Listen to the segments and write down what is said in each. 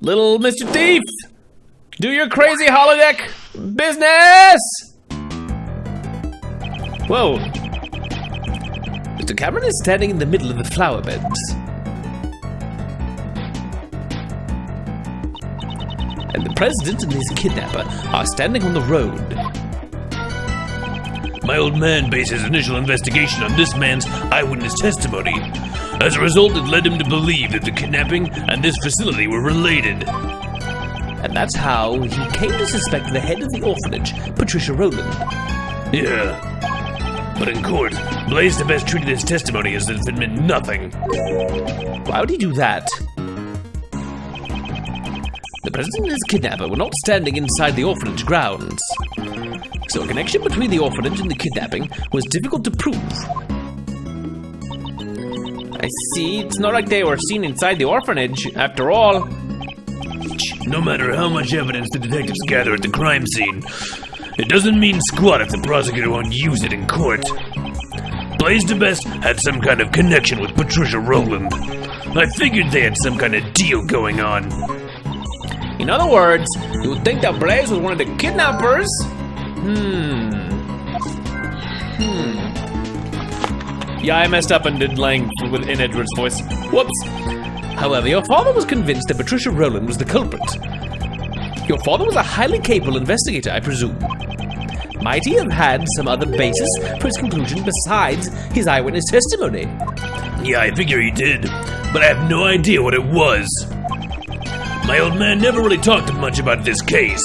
Little Mr. Thief! Do your crazy holodeck business! Whoa. Mr. Cameron is standing in the middle of the flower beds. And the president and his kidnapper are standing on the road. My old man based his initial investigation on this man's eyewitness testimony. As a result, it led him to believe that the kidnapping and this facility were related. And that's how he came to suspect the head of the orphanage, Patricia Rowland. Yeah. But in court, Blaise the Best treated his testimony as if it meant nothing. Why would he do that? The president and his kidnapper were not standing inside the orphanage grounds. So a connection between the orphanage and the kidnapping was difficult to prove. I see, it's not like they were seen inside the orphanage, after all. No matter how much evidence the detectives gather at the crime scene, it doesn't mean squat if the prosecutor won't use it in court. Blaise the Best had some kind of connection with Patricia Rowland. I figured they had some kind of deal going on. In other words, you would think that Blaise was one of the kidnappers? Yeah, I messed up and did Lang in Edward's voice. Whoops. However, your father was convinced that Patricia Rowland was the culprit. Your father was a highly capable investigator, I presume. Might he have had some other basis for his conclusion besides his eyewitness testimony? Yeah, I figure he did, but I have no idea what it was. My old man never really talked much about this case.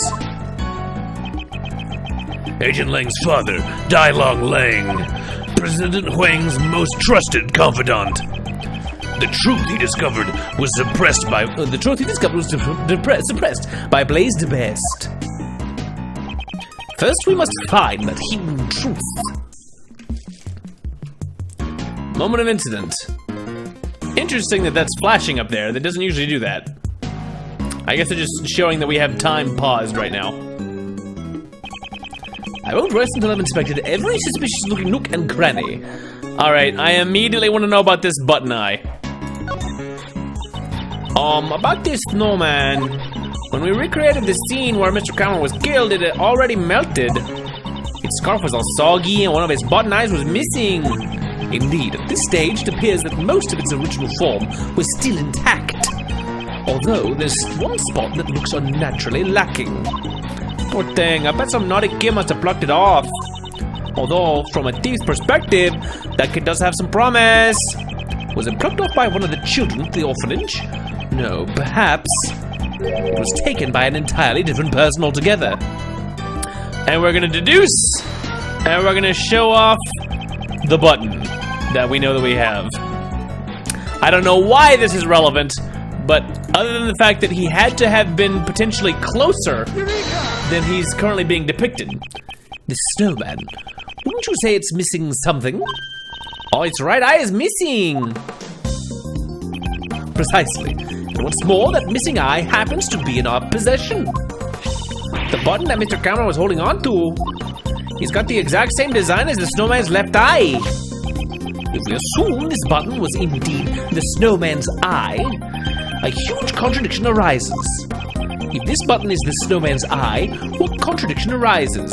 Agent Lang's father, Dai Long Lang, President Huang's most trusted confidant. The truth he discovered was suppressed by Blaise the Best. First, we must find that hidden truth. Moment of incident. Interesting that that's flashing up there. That doesn't usually do that. I guess they're just showing that we have time paused right now. I won't rest until I've inspected every suspicious-looking nook and cranny. Alright, I immediately want to know about this button eye. About this snowman. When we recreated the scene where Mr. Cameron was killed, it had already melted. Its scarf was all soggy and one of its button eyes was missing. Indeed, at this stage, it appears that most of its original form was still intact. Although, there's one spot that looks unnaturally lacking. Poor thing, I bet some naughty kid must have plucked it off. Although, from a thief's perspective, that kid does have some promise. Was it plucked off by one of the children at the orphanage? No, perhaps it was taken by an entirely different person altogether. And we're gonna deduce, and we're gonna show off the button that we know that we have. I don't know why this is relevant, but other than the fact that he had to have been potentially closer than he's currently being depicted. The snowman. Wouldn't you say it's missing something? Oh, its right eye is missing. Precisely. And what's more, that missing eye happens to be in our possession. The button that Mr. Cameron was holding on to. He's got the exact same design as the snowman's left eye. If we assume this button was indeed the snowman's eye, a huge contradiction arises. If this button is the snowman's eye, what contradiction arises?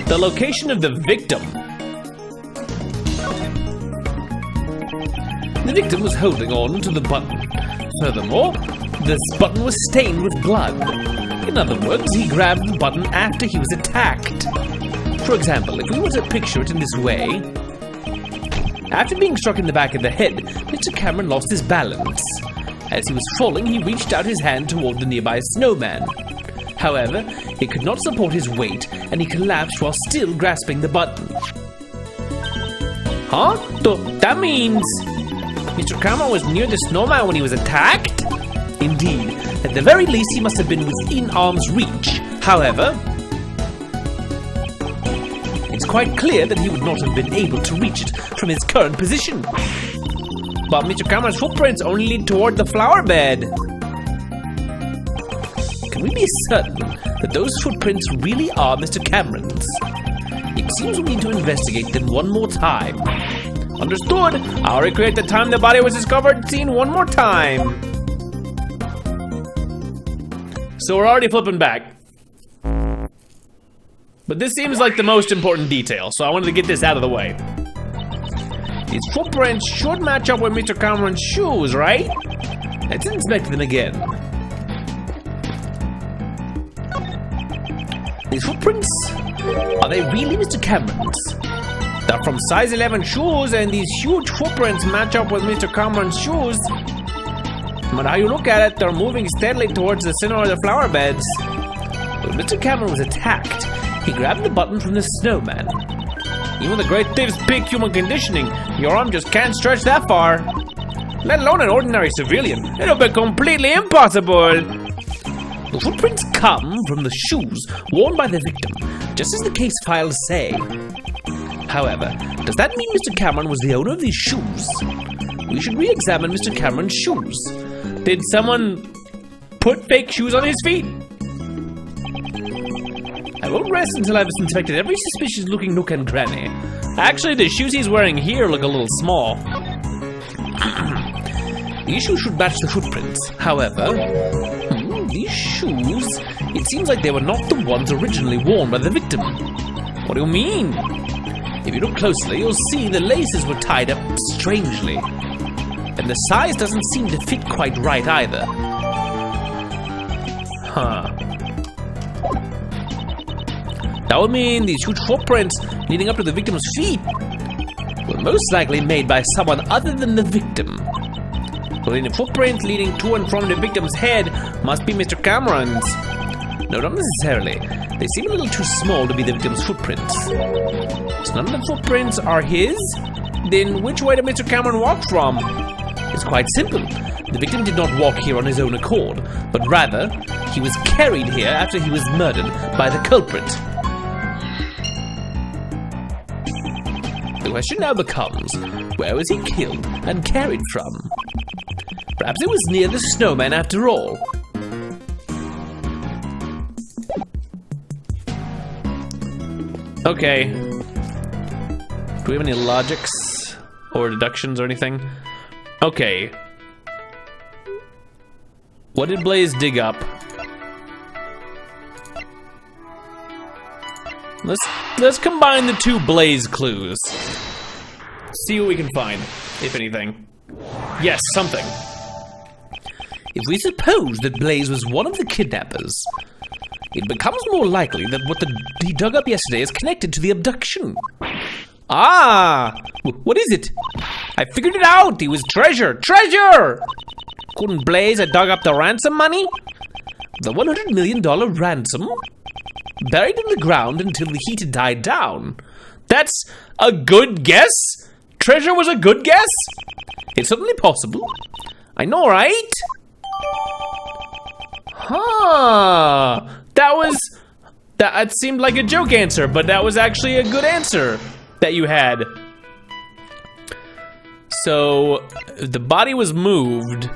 The location of the victim. The victim was holding on to the button. Furthermore, this button was stained with blood. In other words, he grabbed the button after he was attacked. For example, if we were to picture it in this way, after being struck in the back of the head, Mr. Cameron lost his balance. As he was falling, he reached out his hand toward the nearby snowman. However, he could not support his weight, and he collapsed while still grasping the button. Huh? That means Mr. Cameron was near the snowman when he was attacked? Indeed. At the very least, he must have been within arm's reach. However, it's quite clear that he would not have been able to reach it from his current position. But Mr. Cameron's footprints only lead toward the flower bed. Can we be certain that those footprints really are Mr. Cameron's? It seems we need to investigate them one more time. Understood. I'll recreate the time the body was discovered scene one more time. So we're already flipping back. But this seems like the most important detail, so I wanted to get this out of the way. These footprints should match up with Mr. Cameron's shoes, right? Let's inspect them again. These footprints, are they really Mr. Cameron's? They're from size 11 shoes, and these huge footprints match up with Mr. Cameron's shoes. No matter how you look at it, they're moving steadily towards the center of the flower beds. When Mr. Cameron was attacked, he grabbed the button from the snowman. Even the great thief's peak human conditioning, your arm just can't stretch that far. Let alone an ordinary civilian. It'll be completely impossible. The footprints come from the shoes worn by the victim, just as the case files say. However, does that mean Mr. Cameron was the owner of these shoes? We should re-examine Mr. Cameron's shoes. Did someone put fake shoes on his feet? I won't rest until I've inspected every suspicious-looking nook and cranny. Actually, the shoes he's wearing here look a little small. These shoes should match the footprints. However, these shoes, it seems like they were not the ones originally worn by the victim. What do you mean? If you look closely, you'll see the laces were tied up strangely. And the size doesn't seem to fit quite right either. Huh. That would mean these huge footprints leading up to the victim's feet were most likely made by someone other than the victim. So the footprints leading to and from the victim's head must be Mr. Cameron's. No, not necessarily. They seem a little too small to be the victim's footprints. So none of the footprints are his? Then which way did Mr. Cameron walk from? It's quite simple. The victim did not walk here on his own accord, but rather, he was carried here after he was murdered by the culprit. The question now becomes, where was he killed and carried from? Perhaps it was near the snowman after all. Okay. Do we have any logics or deductions or anything? Okay. What did Blaze dig up? Let's combine the two Blaze clues. See what we can find, if anything. Yes, something. If we suppose that Blaze was one of the kidnappers, it becomes more likely that what he dug up yesterday is connected to the abduction. Ah! What is it? I figured it out! He was treasure! Treasure! Couldn't Blaze have dug up the ransom money? The $100 million ransom? Buried in the ground until the heat had died down. That's a good guess? Treasure was a good guess? It's certainly possible. I know, right? Huh. That seemed like a joke answer, but that was actually a good answer that you had. So, the body was moved.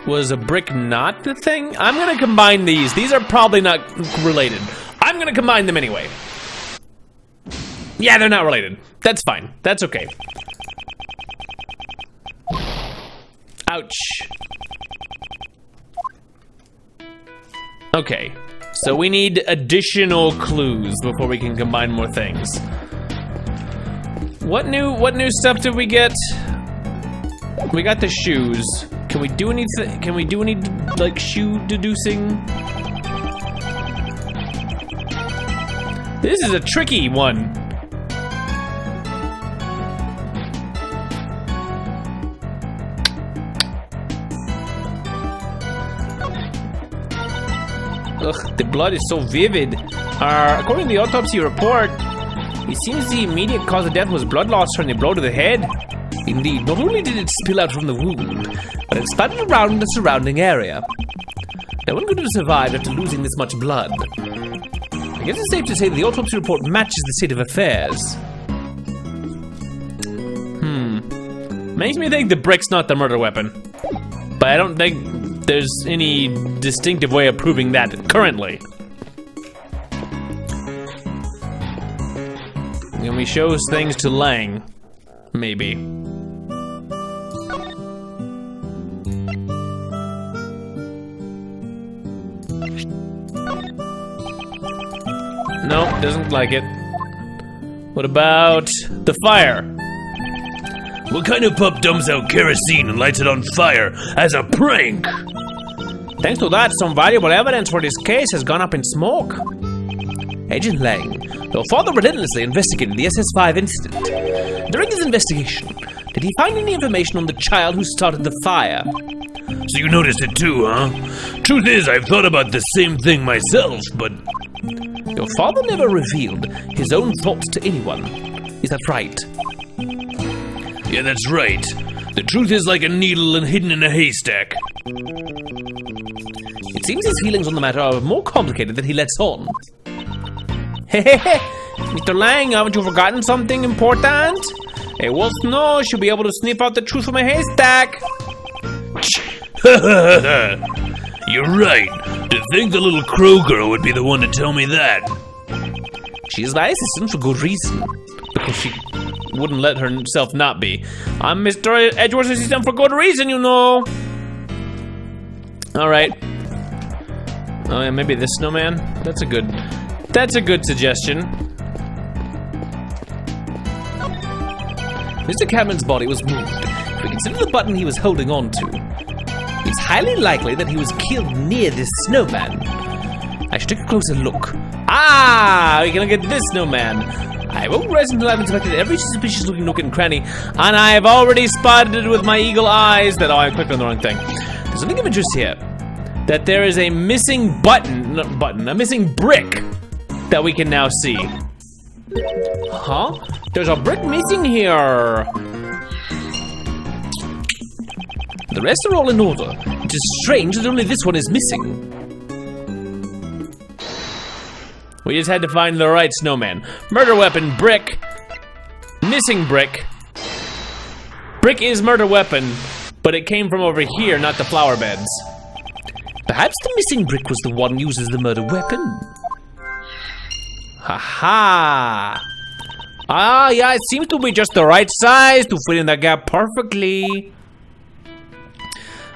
Was a brick not the thing? I'm gonna combine these. These are probably not related. I'm gonna combine them anyway. Yeah, they're not related. That's fine. That's okay. Ouch. Okay, so we need additional clues before we can combine more things. What new stuff did we get? We got the shoes. Can we do anything? Can we do any like shoe deducing? This is a tricky one. Ugh, the blood is so vivid. According to the autopsy report, it seems the immediate cause of death was blood loss from the blow to the head. Indeed, not only did it spill out from the wound, but it spattered around the surrounding area. No one could have survived after losing this much blood. I guess it's safe to say that the autopsy report matches the state of affairs. Makes me think the brick's not the murder weapon. But I don't think there's any distinctive way of proving that currently. And we shows things to Lang. Maybe. No, doesn't like it. What about the fire? What kind of pup dumps out kerosene and lights it on fire as a prank? Thanks to that, some valuable evidence for this case has gone up in smoke. Agent Lang, your father relentlessly investigated the SS5 incident. During his investigation, did he find any information on the child who started the fire? So you noticed it too, huh? Truth is, I've thought about the same thing myself, but... Your father never revealed his own thoughts to anyone. Is that right? Yeah, that's right. The truth is like a needle and hidden in a haystack. It seems his feelings on the matter are more complicated than he lets on. Hehehe, Mr. Lang, haven't you forgotten something important? A wolf's nose should be able to sniff out the truth from a haystack. You're right. To think the little crow girl would be the one to tell me that. She is my assistant for good reason. Because she wouldn't let herself not be. I'm Mr. Edgeworth's assistant for good reason, you know. Alright. Oh yeah, maybe this snowman? That's a good suggestion. Mr. Cameron's body was moved. If we consider the button he was holding on to, it's highly likely that he was killed near this snowman. I should take a closer look. Ah! We can look at this snowman. I won't rest until I've inspected every suspicious looking nook and cranny, and I have already spotted it with my eagle eyes that I clicked on the wrong thing. There's something of interest here. That there is a missing a missing brick that we can now see. Huh? There's a brick missing here. The rest are all in order. It is strange that only this one is missing. We just had to find the right snowman. Murder weapon, brick. Missing brick. Brick is murder weapon, but it came from over here, not the flower beds. Perhaps the missing brick was the one used as the murder weapon. Haha. Ah, yeah, it seems to be just the right size to fit in that gap perfectly.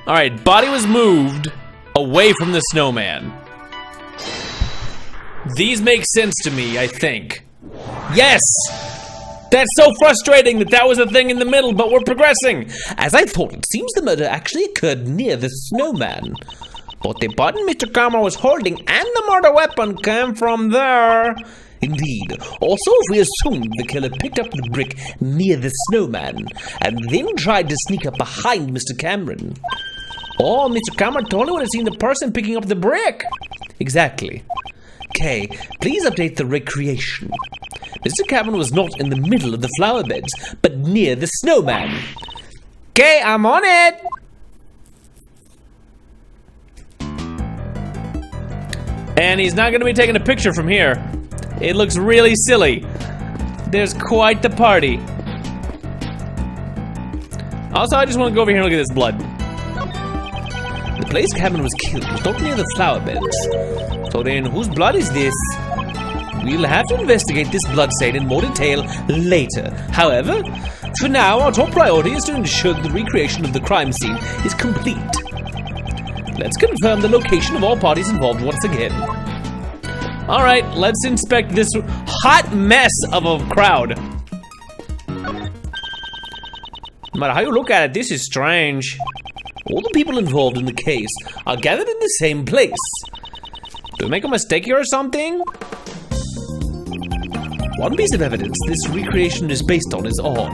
Alright, body was moved away from the snowman. These make sense to me, I think. Yes! That's so frustrating that was a thing in the middle, but we're progressing. As I thought, it seems the murder actually occurred near the snowman. But the button Mr. Cameron was holding and the murder weapon came from there. Indeed. Also, if we assume the killer picked up the brick near the snowman and then tried to sneak up behind Mr. Cameron. Or Mr. Cameron totally would have seen the person picking up the brick. Exactly. Okay, please update the recreation. Mr. Cameron was not in the middle of the flower beds, but near the snowman. Okay, I'm on it. And he's not gonna be taking a picture from here. It looks really silly. There's quite the party. Also, I just want to go over here and look at this blood. The place Cameron was killed was not near the flower beds. So then, whose blood is this? We'll have to investigate this blood stain in more detail later. However, for now, our top priority is to ensure that the recreation of the crime scene is complete. Let's confirm the location of all parties involved once again. Alright, let's inspect this hot mess of a crowd. No matter how you look at it, this is strange. All the people involved in the case are gathered in the same place. Did we make a mistake here or something? One piece of evidence this recreation is based on is odd.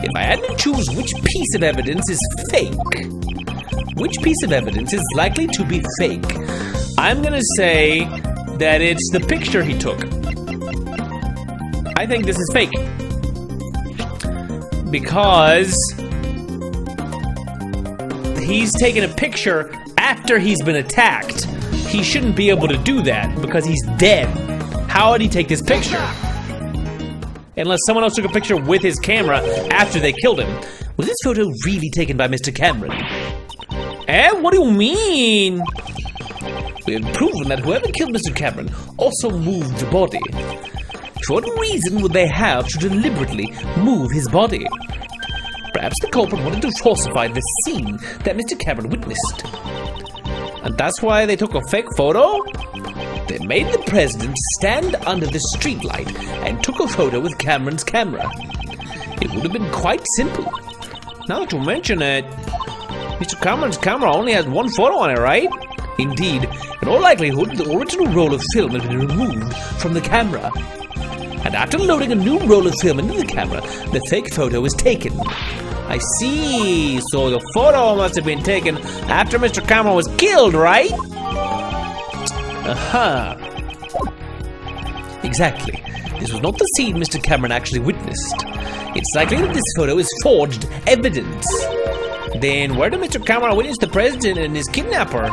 If I had to choose which piece of evidence is fake, which piece of evidence is likely to be fake, I'm gonna say that it's the picture he took. I think this is fake. Because he's taken a picture after he's been attacked. He shouldn't be able to do that because he's dead. How would he take this picture? Unless someone else took a picture with his camera after they killed him. Was this photo really taken by Mr. Cameron? Eh? What do you mean? We have proven that whoever killed Mr. Cameron also moved the body. For what reason would they have to deliberately move his body? Perhaps the culprit wanted to falsify the scene that Mr. Cameron witnessed. And that's why they took a fake photo? They made the president stand under the streetlight and took a photo with Cameron's camera. It would have been quite simple. Now that you mention it, Mr. Cameron's camera only has one photo on it, right? Indeed, in all likelihood, the original roll of film has been removed from the camera. And after loading a new roll of film into the camera, the fake photo is taken. I see. So the photo must have been taken after Mr. Cameron was killed, right? Exactly. This was not the scene Mr. Cameron actually witnessed. It's likely that this photo is forged evidence. Then where did Mr. Cameron witness the president and his kidnapper?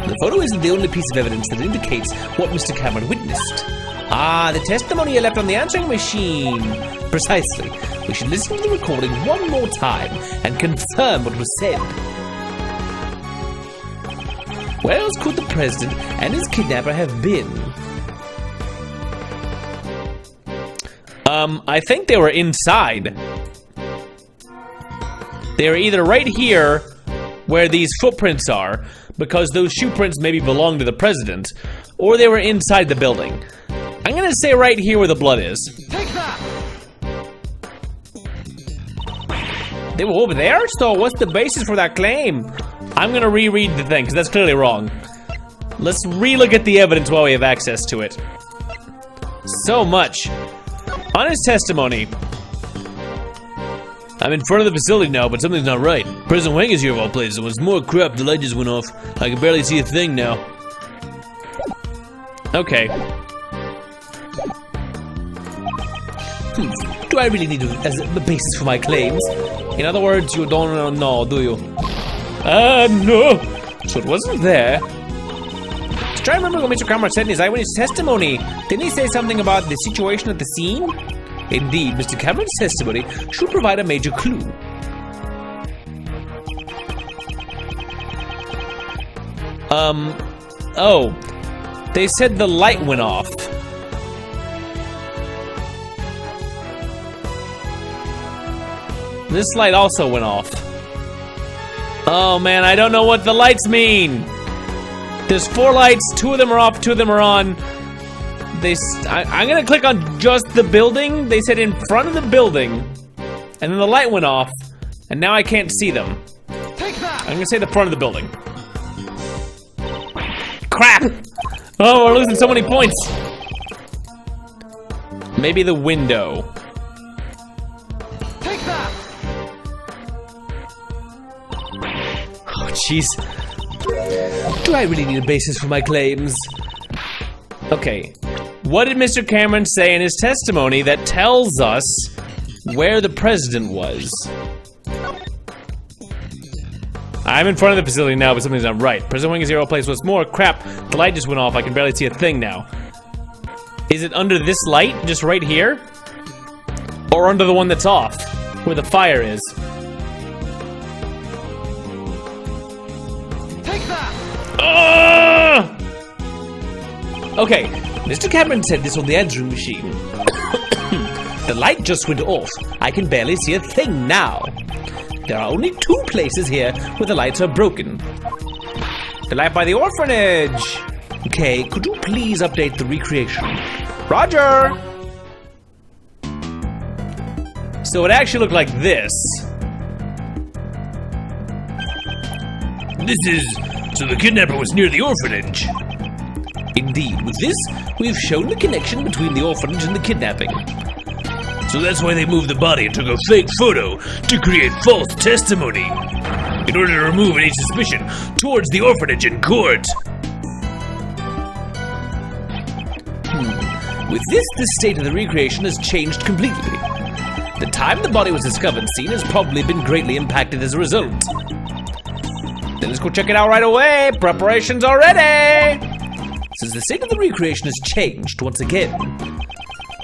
The photo isn't the only piece of evidence that indicates what Mr. Cameron witnessed. Ah, the testimony he left on the answering machine. Precisely. We should listen to the recording one more time and confirm what was said. Where else could the president and his kidnapper have been? I think they were inside. They were either right here, where these footprints are, because those shoe prints maybe belong to the president, or they were inside the building. I'm gonna say right here where the blood is. Take that! They were over there? So what's the basis for that claim? I'm gonna reread the thing, because that's clearly wrong. Let's relook at the evidence while we have access to it. So much. On his testimony, I'm in front of the facility now, but something's not right. President Wang is here of all places. It was more crap, the light just went off. I can barely see a thing now. Okay. Do I really need to as a basis for my claims? In other words, you don't know, do you? No. So it wasn't there. Just try to remember what Mr. Cameron said in his eyewitness testimony. Didn't he say something about the situation at the scene? Indeed, Mr. Cameron's testimony should provide a major clue. Oh. They said the light went off. This light also went off. Oh man, I don't know what the lights mean. There's 4 lights, 2 of them are off, 2 of them are on. I'm gonna click on just the building. They said in front of the building, and then the light went off, and now I can't see them. Take that! I'm gonna say the front of the building. Crap! Oh, we're losing so many points. Maybe the window. Take that! Oh, jeez. Do I really need a basis for my claims? Okay. What did Mr. Cameron say in his testimony that tells us where the president was? I'm in front of the facility now, but something's not right. President Wang is here all place. What's more, crap, the light just went off. I can barely see a thing now. Is it under this light, just right here? Or under the one that's off, where the fire is? Take that! Okay, Mr. Cameron said this on the answering machine. The light just went off. I can barely see a thing now. There are only 2 places here where the lights are broken. The light by the orphanage. Okay, could you please update the recreation? Roger! So it actually looked like this. So the kidnapper was near the orphanage. Indeed, with this, we've shown the connection between the orphanage and the kidnapping. So that's why they moved the body and took a fake photo to create false testimony in order to remove any suspicion towards the orphanage in court. With this, the state of the recreation has changed completely. The time the body was discovered and seen has probably been greatly impacted as a result. Then let's go check it out right away. Preparations are ready. Since the state of the recreation has changed once again,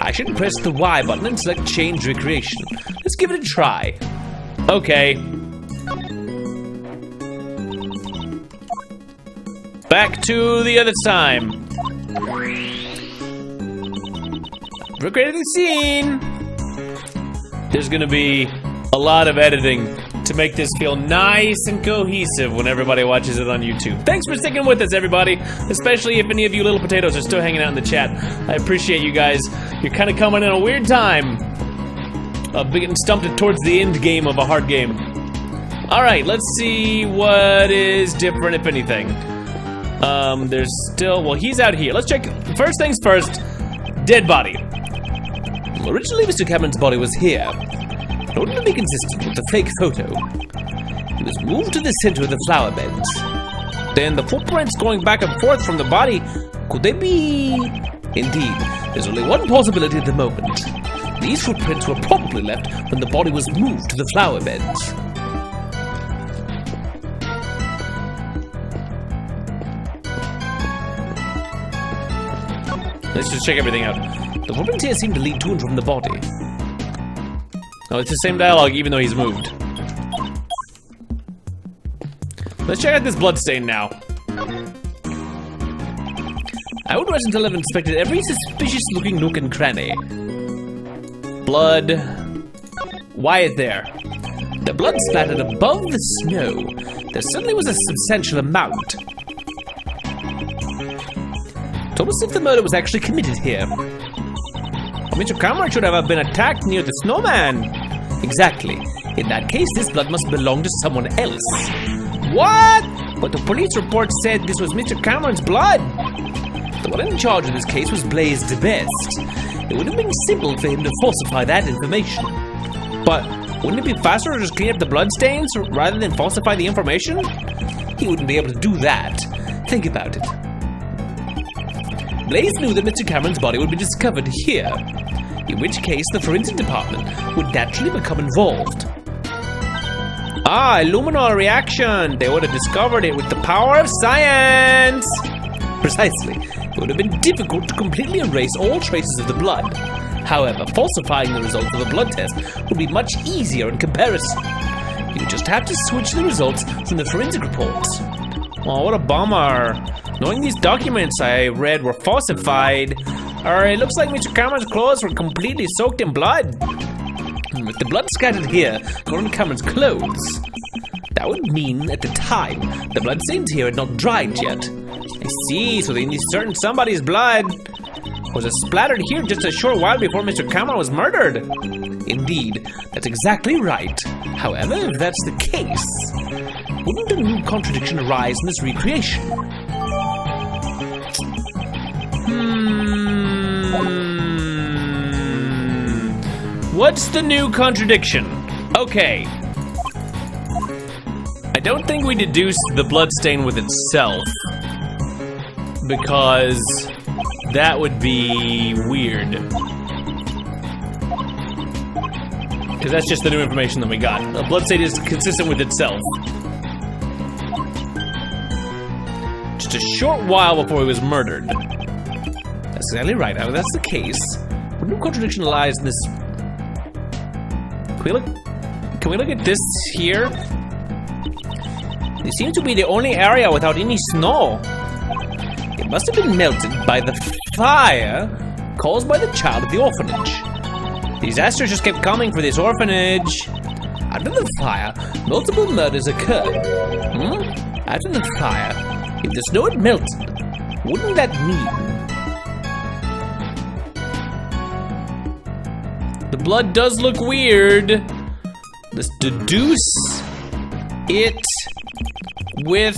I should press the Y button and select Change Recreation. Let's give it a try. Okay. Back to the other time. Recreating the scene. There's gonna be a lot of editing to make this feel nice and cohesive when everybody watches it on YouTube. Thanks for sticking with us, everybody, especially if any of you little potatoes are still hanging out in the chat. I appreciate you guys. You're kind of coming in a weird time of getting stumped towards the end game of a hard game. Alright, let's see what is different, if anything. There's still, well, he's out here. Let's check, first things first, dead body. Originally, Mr. Cameron's body was here. In order to be consistent with the fake photo, he was moved to the center of the flower beds. Then the footprints going back and forth from the body, could they be? Indeed, there's only one possibility at the moment. These footprints were probably left when the body was moved to the flower beds. Let's just check everything out. The footprints here seem to lead to and from the body. Oh, it's the same dialogue even though he's moved. Let's check out this bloodstain now. I would rest until I've inspected every suspicious looking nook and cranny. Blood. Why is there? The blood splattered above the snow. There certainly was a substantial amount. It's almost as if the murder was actually committed here. Mr. Cameron should have been attacked near the snowman. Exactly. In that case, this blood must belong to someone else. What? But the police report said this was Mr. Cameron's blood. The one in charge of this case was Blaze DeBest. It would have been simple for him to falsify that information. But wouldn't it be faster to just clean up the bloodstains rather than falsify the information? He wouldn't be able to do that. Think about it. Blaze knew that Mr. Cameron's body would be discovered here, in which case the forensic department would naturally become involved. Ah, Illuminol reaction! They would have discovered it with the power of science! Precisely. It would have been difficult to completely erase all traces of the blood. However, falsifying the results of a blood test would be much easier in comparison. You just have to switch the results from the forensic reports. Oh, what a bummer. Knowing these documents I read were falsified, it looks like Mr. Cameron's clothes were completely soaked in blood. With the blood scattered here, according to Cameron's clothes, that would mean at the time, the bloodstains here had not dried yet. I see, so they need certain somebody's blood was splattered here just a short while before Mr. Cameron was murdered. Indeed, that's exactly right. However, if that's the case, wouldn't a new contradiction arise in this recreation? What's the new contradiction? Okay. I don't think we deduce the bloodstain with itself, because that would be weird. Because that's just the new information that we got. A bloodstain is consistent with itself. Just a short while before he was murdered. That's exactly right. Now, if that's the case, what new contradiction lies in this? Can we look at this here? It seems to be the only area without any snow. It must have been melted by the fire caused by the child at the orphanage. Disasters just kept coming for this orphanage. After the fire, multiple murders occurred. After the fire, if the snow had melted, wouldn't that mean the blood does look weird? Let's deduce it with...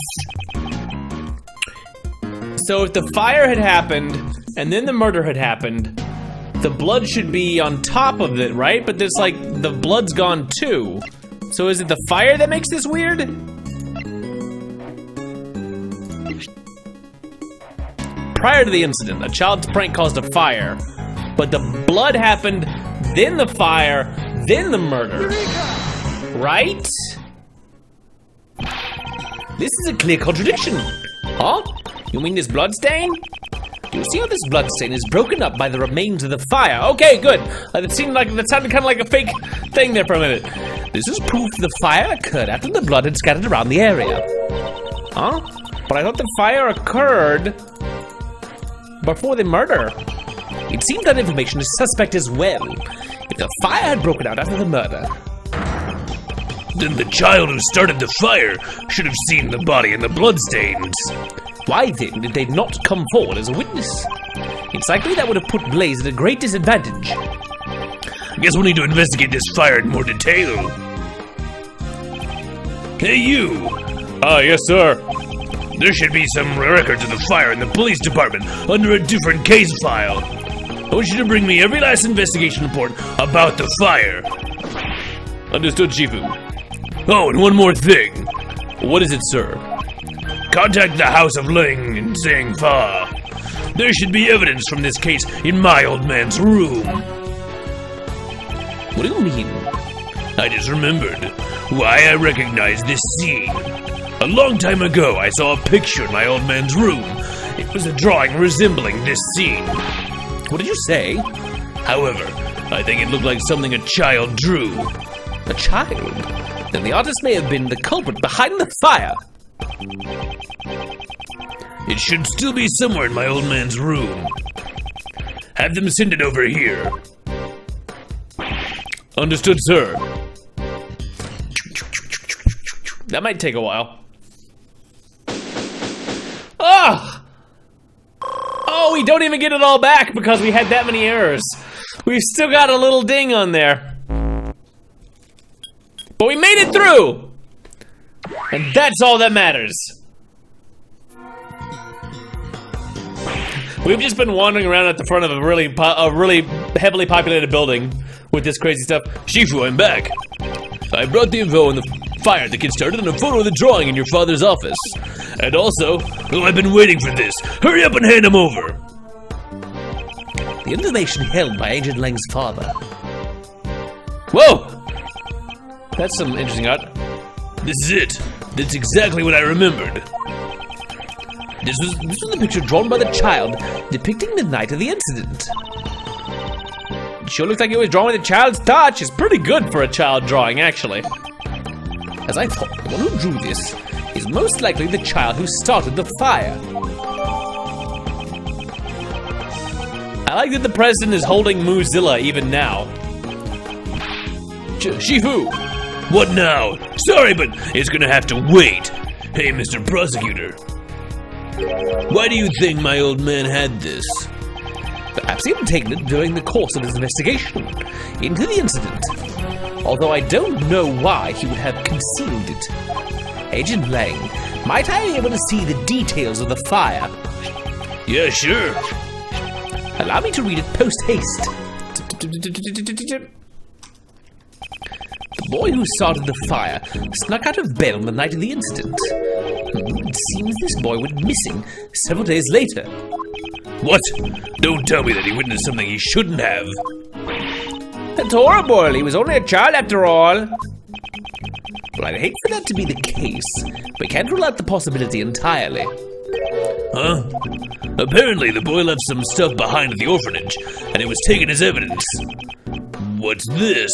So if the fire had happened, and then the murder had happened, the blood should be on top of it, right? But there's like, the blood's gone too. So is it the fire that makes this weird? Prior to the incident, a child's prank caused a fire, but the blood happened, then the fire, then the murder. Right? This is a clear contradiction. Huh? You mean this bloodstain? Do you see how this bloodstain is broken up by the remains of the fire? Okay, good. That sounded kind of like a fake thing there for a minute. This is proof the fire occurred after the blood had scattered around the area. Huh? But I thought the fire occurred before the murder. It seems that information is suspect as well. If the fire had broken out after the murder, Then the child who started the fire should have seen the body and the bloodstains. Why then did they not come forward as a witness? It's likely that would have put Blaze at a great disadvantage. I guess we'll need to investigate this fire in more detail. Hey, you! Yes, sir. There should be some records of the fire in the police department under a different case file. I want you to bring me every last investigation report about the fire. Understood, Shifu. Oh, and one more thing. What is it, sir? Contact the House of Ling and Zhang Fa. There should be evidence from this case in my old man's room. What do you mean? I just remembered why I recognize this scene. A long time ago, I saw a picture in my old man's room. It was a drawing resembling this scene. What did you say? However, I think it looked like something a child drew. A child? Then the artist may have been the culprit behind the fire. It should still be somewhere in my old man's room. Have them send it over here. Understood, sir. That might take a while. Oh, we don't even get it all back because we had that many errors. We've still got a little ding on there. But we made it through! And that's all that matters. We've just been wandering around at the front of a really heavily populated building with this crazy stuff. Shifu, I'm back. I brought the info on the fire the kid started and a photo of the drawing in your father's office. And also, I've been waiting for this. Hurry up and hand him over. The information held by Agent Lang's father. Whoa! That's some interesting art. This is it. That's exactly what I remembered. This was the picture drawn by the child depicting the night of the incident. It sure looks like it was drawn with a child's touch. It's pretty good for a child drawing, actually. As I thought, the one who drew this is most likely the child who started the fire. I like that the president is holding Moozilla even now. Shifu! What now? Sorry, but it's gonna have to wait. Hey, Mr. Prosecutor. Why do you think my old man had this? Perhaps he had taken it during the course of his investigation into the incident. Although I don't know why he would have concealed it. Agent Lang, might I be able to see the details of the fire? Yeah, sure. Allow me to read it post-haste. The boy who started the fire snuck out of bed on the night of the incident. It seems this boy went missing several days later. What? Don't tell me that he witnessed something he shouldn't have. That's horrible. He was only a child after all. Well, I'd hate for that to be the case, but can't rule out the possibility entirely. Huh? Apparently, the boy left some stuff behind at the orphanage, and it was taken as evidence. What's this?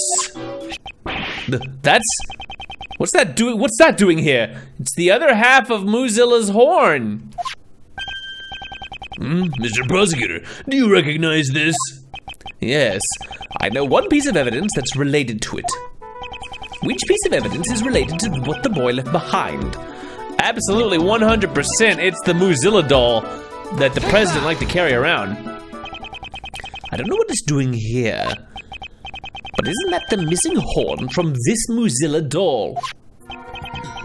What's that doing here? It's the other half of Moozilla's horn. Mr. Prosecutor, do you recognize this? Yes, I know one piece of evidence that's related to it. Which piece of evidence is related to what the boy left behind? Absolutely 100%, it's the Moozilla doll that the president liked to carry around. I don't know what it's doing here, but isn't that the missing horn from this Moozilla doll?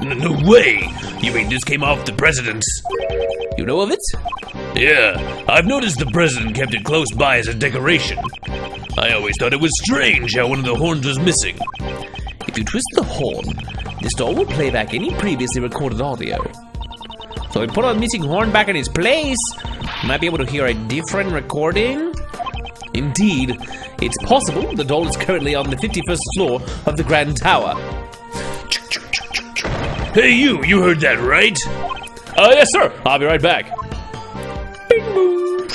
No way! You mean this came off the president's? You know of it? Yeah, I've noticed the president kept it close by as a decoration. I always thought it was strange how one of the horns was missing. If you twist the horn, this doll will play back any previously recorded audio. So we put our missing horn back in its place. We might be able to hear a different recording. Indeed, it's possible the doll is currently on the 51st floor of the Grand Tower. Hey you heard that right? Yes sir, I'll be right back. Bing boom.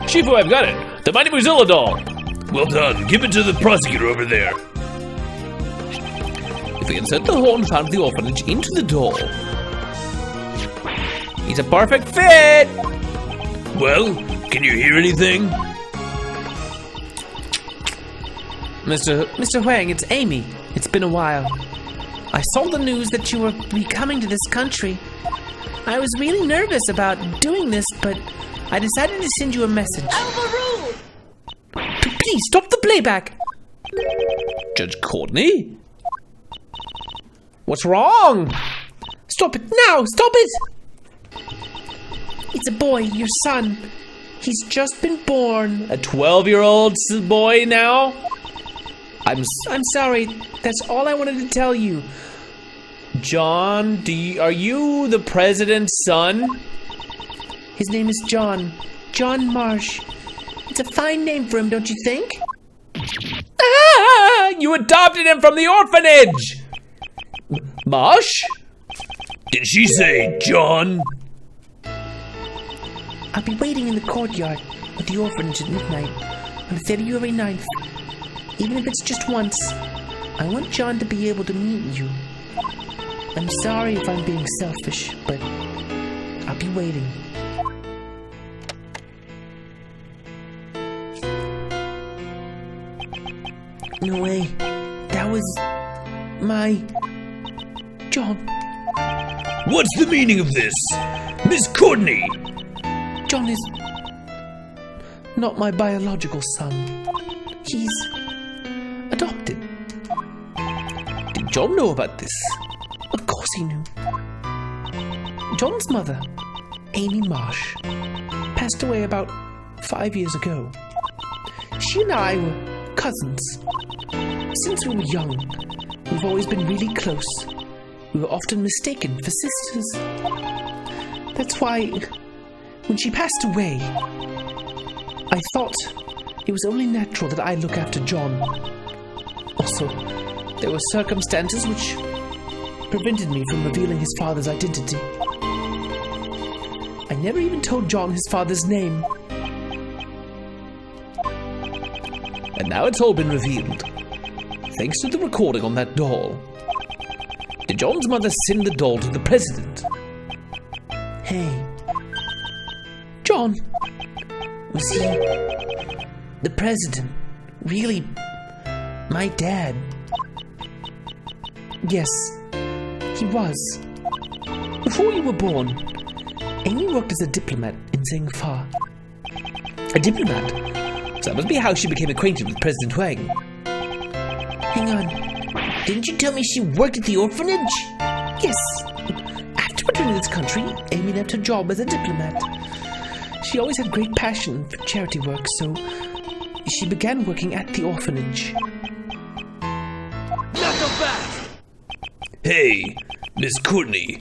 Shifu, I've got it. The Mighty Moozilla doll. Well done, give it to the prosecutor over there. If we insert the horn found at the orphanage into the doll, it's a perfect fit! Well, can you hear anything? Mr. Huang, it's Amy. It's been a while. I saw the news that you were coming to this country. I was really nervous about doing this, but I decided to send you a message. Overruled! Please, stop the playback! Judge Courtney? What's wrong? Stop it now! Stop it! It's a boy, your son. He's just been born. A 12-year-old boy now? I'm sorry. That's all I wanted to tell you. John, are you the president's son? His name is John. John Marsh. It's a fine name for him, don't you think? Ah! You adopted him from the orphanage! Marsh? Did she say John? I'll be waiting in the courtyard at the orphanage at midnight on February 9th. Even if it's just once, I want John to be able to meet you. I'm sorry if I'm being selfish, but I'll be waiting. No way. That was my John. What's the meaning of this? Miss Courtney! John is not my biological son. He's adopted. Did John know about this? Of course he knew. John's mother, Amy Marsh, passed away about 5 years ago. She and I were cousins. Since we were young, we've always been really close. We were often mistaken for sisters. That's why, when she passed away, I thought it was only natural that I look after John. Also, there were circumstances which prevented me from revealing his father's identity. I never even told John his father's name. And now it's all been revealed. Thanks to the recording on that doll. Did John's mother send the doll to the president? Hey, John, was he the president? Really, my dad? Yes, he was. Before you were born, Amy worked as a diplomat in Zhengfa. A diplomat? So that must be how she became acquainted with President Wang. Hang on. Didn't you tell me she worked at the orphanage? Yes. After returning to this country, Amy left her job as a diplomat. She always had great passion for charity work, so she began working at the orphanage. Not so fast! Hey, Miss Courtney.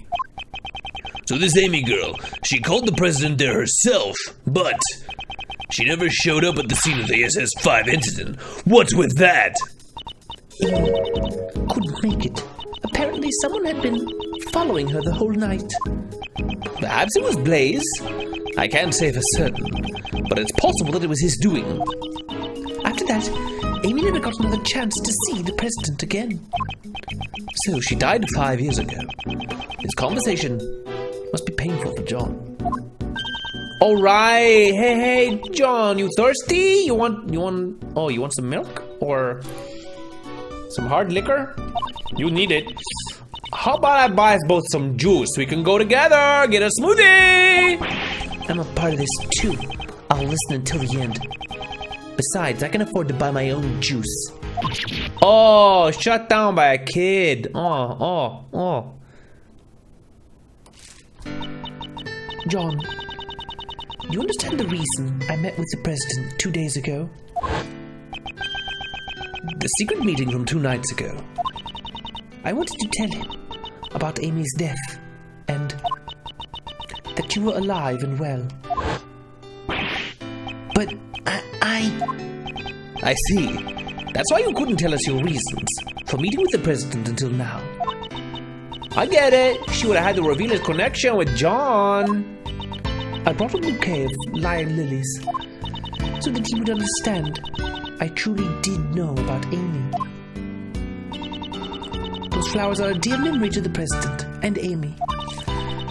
So this Amy girl, she called the president there herself, but she never showed up at the scene of the SS-5 incident. What's with that? Amy couldn't make it. Apparently someone had been following her the whole night. Perhaps it was Blaze. I can't say for certain, but it's possible that it was his doing. After that, Amy never got another chance to see the president again. So she died 5 years ago. This conversation must be painful for John. All right, hey, John, you thirsty? You want some milk or some hard liquor? You need it. How about I buy us both some juice? We can go together, get a smoothie. I'm a part of this too. I'll listen until the end. Besides, I can afford to buy my own juice. Oh, shut down by a kid. Oh. John, you understand the reason I met with the president 2 days ago? The secret meeting from 2 nights ago. I wanted to tell him about Amy's death and that you were alive and well. But I see. That's why you couldn't tell us your reasons for meeting with the president until now. I get it. She would have had to reveal his connection with John. I brought a bouquet of lion lilies so that he would understand I truly did know about Amy. Those flowers are a dear memory to the president and Amy.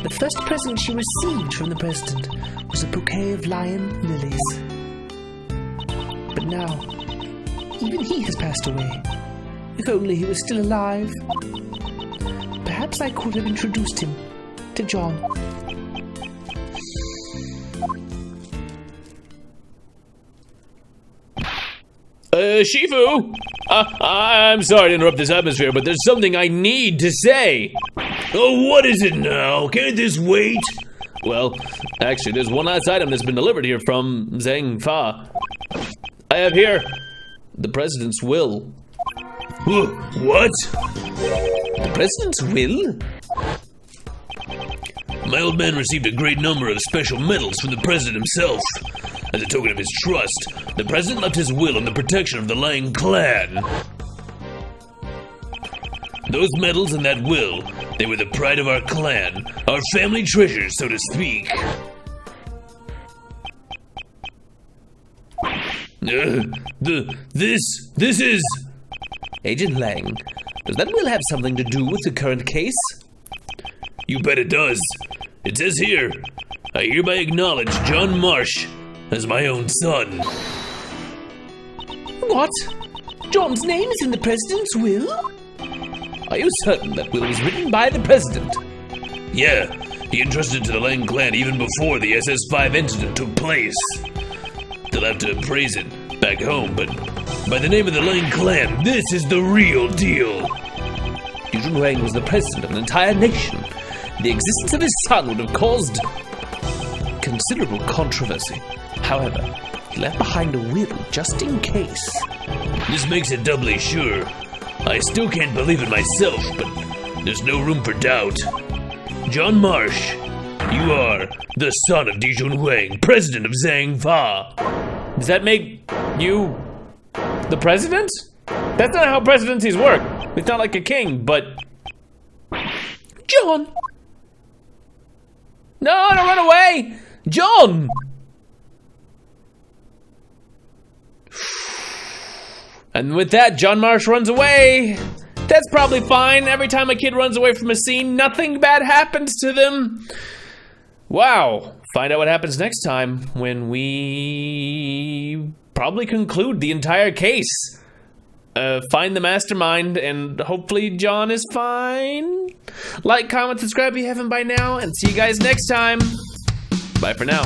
The first present she received from the president was a bouquet of lion lilies. But now, even he has passed away. If only he was still alive. Perhaps I could have introduced him to John. Shifu! I'm sorry to interrupt this atmosphere, but there's something I need to say. Oh, what is it now? Can't this wait? Well, actually, there's one last item that's been delivered here from Zhang Fa. I have here the President's will. What? The President's will? My old man received a great number of special medals from the President himself. As a token of his trust, the President left his will on the protection of the Lion Clan. Those medals and that will, they were the pride of our clan, our family treasures, so to speak. This is... Agent Lang, does that will have something to do with the current case? You bet it does. It says here, I hereby acknowledge John Marsh as my own son. What? John's name is in the President's will? Are you certain that will was written by the President? Yeah, he entrusted it to the Lang clan even before the SS5 incident took place. They'll have to appraise it back home, but by the name of the Lang clan, this is the real deal. Yuzhen Wang was the president of an entire nation. The existence of his son would have caused considerable controversy. However, he left behind a will just in case. This makes it doubly sure. I still can't believe it myself, but there's no room for doubt. John Marsh, you are the son of Dijun Wang, president of Zhang Fa. Does that make you the president? That's not how presidencies work. It's not like a king, but... John! No, don't run away! John! And with that, John Marsh runs away. That's probably fine. Every time a kid runs away from a scene, nothing bad happens to them. Wow. Find out what happens next time when we probably conclude the entire case. Find the mastermind, and hopefully John is fine. Like, comment, subscribe if you haven't by now, and see you guys next time. Bye for now.